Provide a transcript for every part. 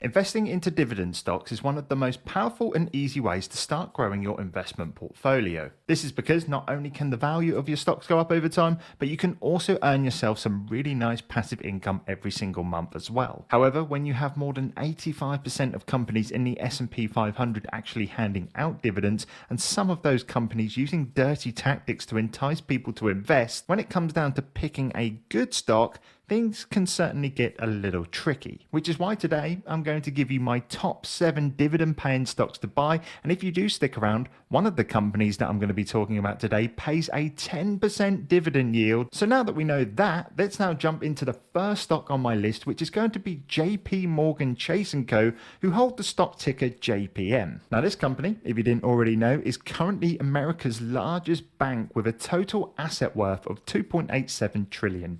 Investing into dividend stocks is one of the most powerful and easy ways to start growing your investment portfolio. This is because not only can the value of your stocks go up over time, but you can also earn yourself some really nice passive income every single month as well. However, when you have more than 85% of companies in the S&P 500 actually handing out dividends, and some of those companies using dirty tactics to entice people to invest, when it comes down to picking a good stock, things can certainly get a little tricky, which is why today I'm going to give you my top 7 dividend paying stocks to buy. And if you do stick around, one of the companies that I'm going to be talking about today pays a 10% dividend yield. So now that we know that, let's now jump into the first stock on my list, which is going to be JP Morgan Chase & Co., who hold the stock ticker JPM. Now this company, if you didn't already know, is currently America's largest bank with a total asset worth of $2.87 trillion.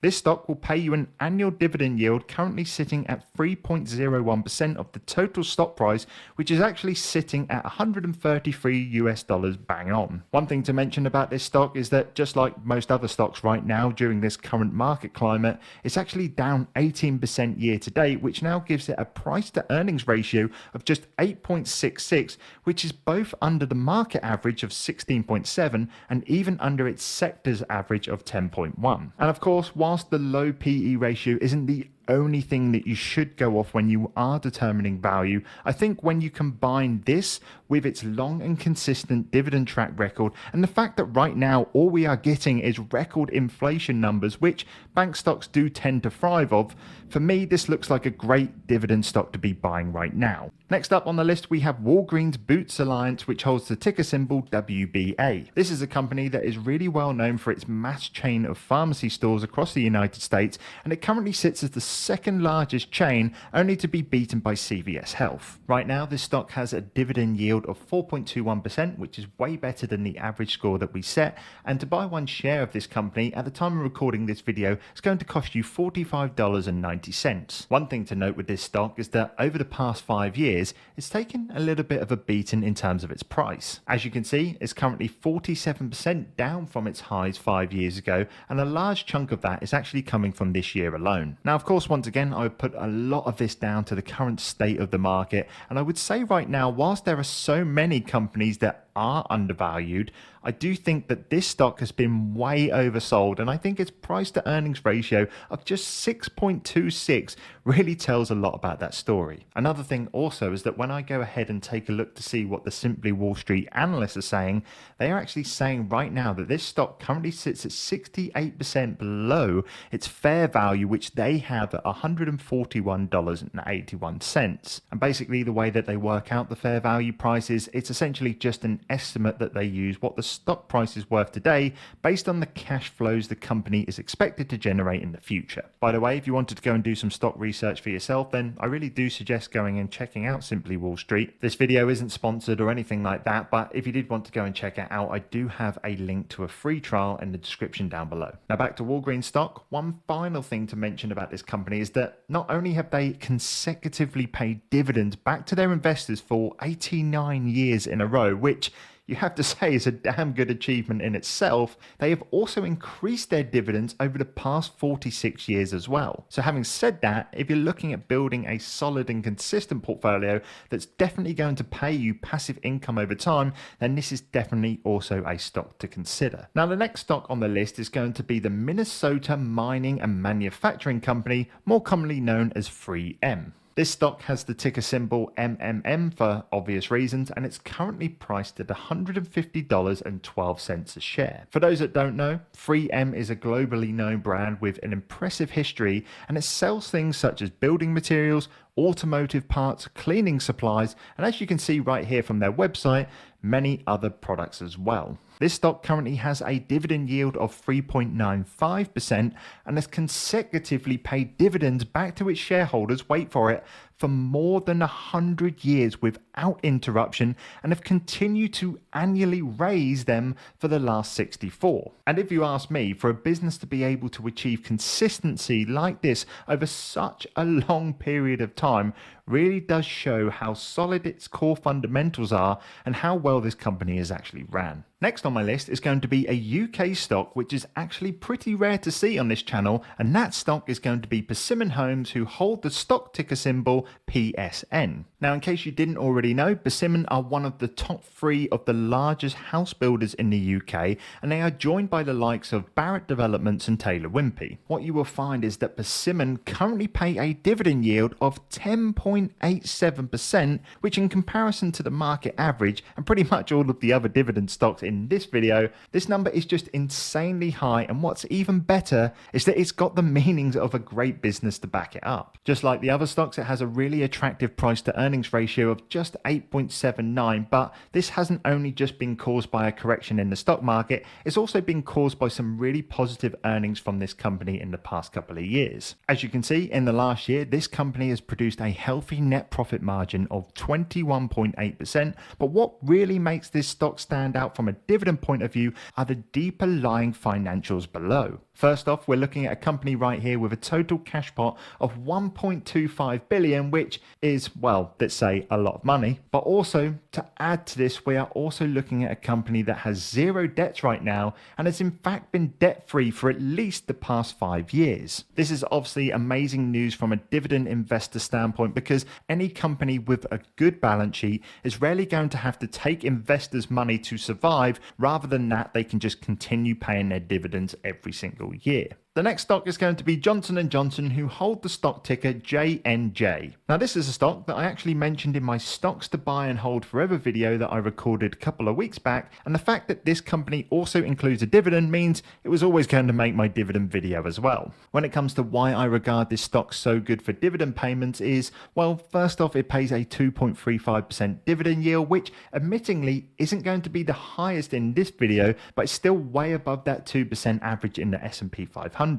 This stock will pay you an annual dividend yield currently sitting at 3.01% of the total stock price, which is actually sitting at $133 bang on. One thing to mention about this stock is that just like most other stocks right now during this current market climate, it's actually down 18% year to date, which now gives it a price to earnings ratio of just 8.66, which is both under the market average of 16.7 and even under its sector's average of 10.1. And of course, whilst the low PE ratio isn't the only thing that you should go off when you are determining value, I think when you combine this with its long and consistent dividend track record and the fact that right now all we are getting is record inflation numbers, which bank stocks do tend to thrive off, for me this looks like a great dividend stock to be buying right now. Next up on the list we have Walgreens Boots Alliance, which holds the ticker symbol WBA. This is a company that is really well known for its mass chain of pharmacy stores across the United States, and it currently sits as the second largest chain, only to be beaten by CVS Health. Right now this stock has a dividend yield of 4.21%, which is way better than the average score that we set, and to buy one share of this company at the time of recording this video is going to cost you $45.90. One thing to note with this stock is that over the past 5 years it's taken a little bit of a beating in terms of its price. As you can see, it's currently 47% down from its highs 5 years ago, and a large chunk of that is actually coming from this year alone. Now of course, once again, I would put a lot of this down to the current state of the market, and I would say right now, whilst there are so many companies that are undervalued, I do think that this stock has been way oversold, and I think its price to earnings ratio of just 6.26 really tells a lot about that story. Another thing also is that when I go ahead and take a look to see what the Simply Wall Street analysts are saying, they are actually saying right now that this stock currently sits at 68% below its fair value, which they have at $141.81. And basically the way that they work out the fair value price is it's essentially just an estimate that they use what the stock price is worth today based on the cash flows the company is expected to generate in the future. By the way, if you wanted to go and do some stock research for yourself, then I really do suggest going and checking out Simply Wall Street. This video isn't sponsored or anything like that, but if you did want to go and check it out, I do have a link to a free trial in the description down below. Now back to Walgreens stock. One final thing to mention about this company is that not only have they consecutively paid dividends back to their investors for 89 years in a row, which you have to say is a damn good achievement in itself, they have also increased their dividends over the past 46 years as well. So having said that, if you're looking at building a solid and consistent portfolio that's definitely going to pay you passive income over time, then this is definitely also a stock to consider. Now the next stock on the list is going to be the Minnesota Mining and Manufacturing Company, more commonly known as 3M. This stock has the ticker symbol MMM for obvious reasons, and it's currently priced at $150.12 a share. For those that don't know, 3M is a globally known brand with an impressive history, and it sells things such as building materials, automotive parts, cleaning supplies, and as you can see right here from their website, many other products as well. This stock currently has a dividend yield of 3.95% and has consecutively paid dividends back to its shareholders, wait for it, for more than 100 years without interruption, and have continued to annually raise them for the last 64. And if you ask me, for a business to be able to achieve consistency like this over such a long period of time really does show how solid its core fundamentals are and how well this company is actually ran. Next on my list is going to be a UK stock which is actually pretty rare to see on this channel, and that stock is going to be Persimmon Homes, who hold the stock ticker symbol PSN. Now, in case you didn't already know, Persimmon are one of the top 3 of the largest house builders in the UK, and they are joined by the likes of Barratt Developments and Taylor Wimpey. What you will find is that Persimmon currently pay a dividend yield of 10.87%, which in comparison to the market average and pretty much all of the other dividend stocks in this video, this number is just insanely high, and what's even better is that it's got the meanings of a great business to back it up. Just like the other stocks, it has a really attractive price to earnings ratio of just 8.79, but this hasn't only just been caused by a correction in the stock market, it's also been caused by some really positive earnings from this company in the past couple of years. As you can see, in the last year, this company has produced a healthy net profit margin of 21.8%, but what really makes this stock stand out from a dividend point of view are the deeper lying financials below. First off, we're looking at a company right here with a total cash pot of 1.25 billion, which is, well, let's say a lot of money. But also, to add to this, we are also looking at a company that has 0 debts right now and has in fact been debt-free for at least the past 5 years. This is obviously amazing news from a dividend investor standpoint, because any company with a good balance sheet is rarely going to have to take investors' money to survive. Rather than that, they can just continue paying their dividends every single year. The next stock is going to be Johnson & Johnson, who hold the stock ticker JNJ. Now, this is a stock that I actually mentioned in my Stocks to Buy and Hold Forever video that I recorded a couple of weeks back, and the fact that this company also includes a dividend means it was always going to make my dividend video as well. When it comes to why I regard this stock so good for dividend payments is, well, first off, it pays a 2.35% dividend yield, which admittingly isn't going to be the highest in this video, but it's still way above that 2% average in the S&P 500.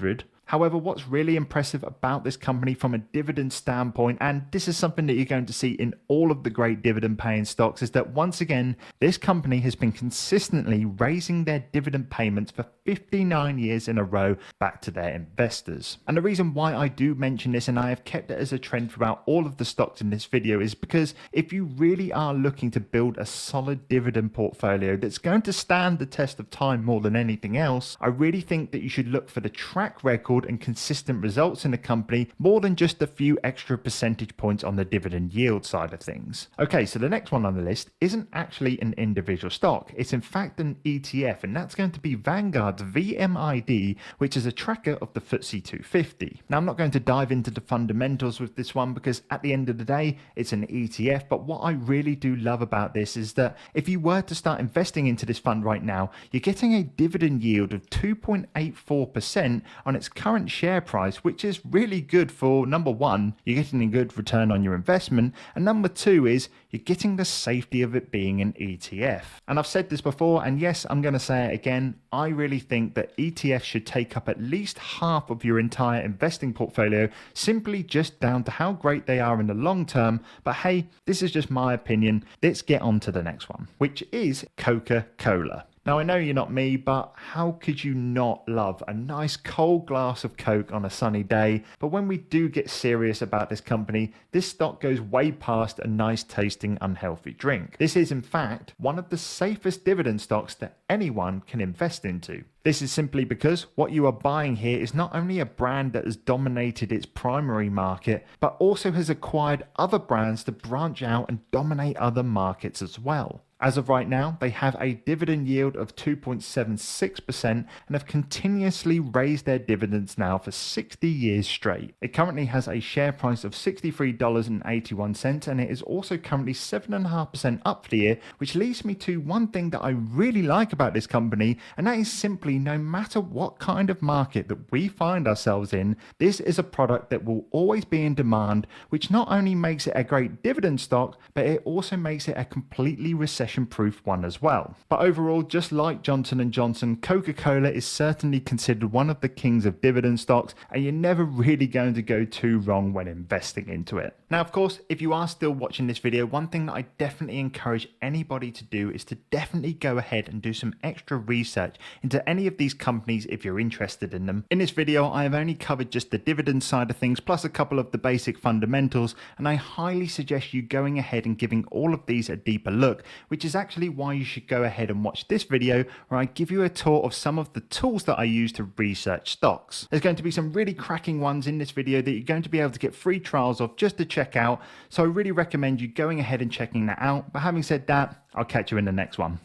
However, what's really impressive about this company from a dividend standpoint, and this is something that you're going to see in all of the great dividend paying stocks, is that once again, this company has been consistently raising their dividend payments for 59 years in a row back to their investors. And the reason why I do mention this, and I have kept it as a trend throughout all of the stocks in this video, is because if you really are looking to build a solid dividend portfolio that's going to stand the test of time more than anything else, I really think that you should look for the track record and consistent results in the company more than just a few extra percentage points on the dividend yield side of things. Okay, so the next one on the list isn't actually an individual stock, it's in fact an ETF, and that's going to be Vanguard's VMID, which is a tracker of the FTSE 250. Now, I'm not going to dive into the fundamentals with this one because at the end of the day, it's an ETF, but what I really do love about this is that if you were to start investing into this fund right now, you're getting a dividend yield of 2.84% on its current share price, which is really good for, number one, you're getting a good return on your investment, and number two is you're getting the safety of it being an ETF. And I've said this before, and yes, I'm going to say it again, I really think that ETFs should take up at least half of your entire investing portfolio, simply just down to how great they are in the long term. But hey, this is just my opinion. Let's get on to the next one, which is Coca-Cola. Now, I know you're not me, but how could you not love a nice cold glass of Coke on a sunny day? But when we do get serious about this company, this stock goes way past a nice tasting unhealthy drink. This is in fact one of the safest dividend stocks that anyone can invest into. This is simply because what you are buying here is not only a brand that has dominated its primary market, but also has acquired other brands to branch out and dominate other markets as well. As of right now, they have a dividend yield of 2.76% and have continuously raised their dividends now for 60 years straight. It currently has a share price of $63.81, and it is also currently 7.5% up for the year, which leads me to one thing that I really like about this company, and that is simply no matter what kind of market that we find ourselves in, this is a product that will always be in demand, which not only makes it a great dividend stock, but it also makes it a completely recession-proof one as well. But overall, just like Johnson & Johnson, Coca-Cola is certainly considered one of the kings of dividend stocks, and you're never really going to go too wrong when investing into it. Now, of course, if you are still watching this video, one thing that I definitely encourage anybody to do is to definitely go ahead and do some extra research into any any of these companies if you're interested in them. In this video, I have only covered just the dividend side of things, plus a couple of the basic fundamentals, and I highly suggest you going ahead and giving all of these a deeper look, which is actually why you should go ahead and watch this video where I give you a tour of some of the tools that I use to research stocks. There's going to be some really cracking ones in this video that you're going to be able to get free trials of just to check out, so I really recommend you going ahead and checking that out. But having said that, I'll catch you in the next one.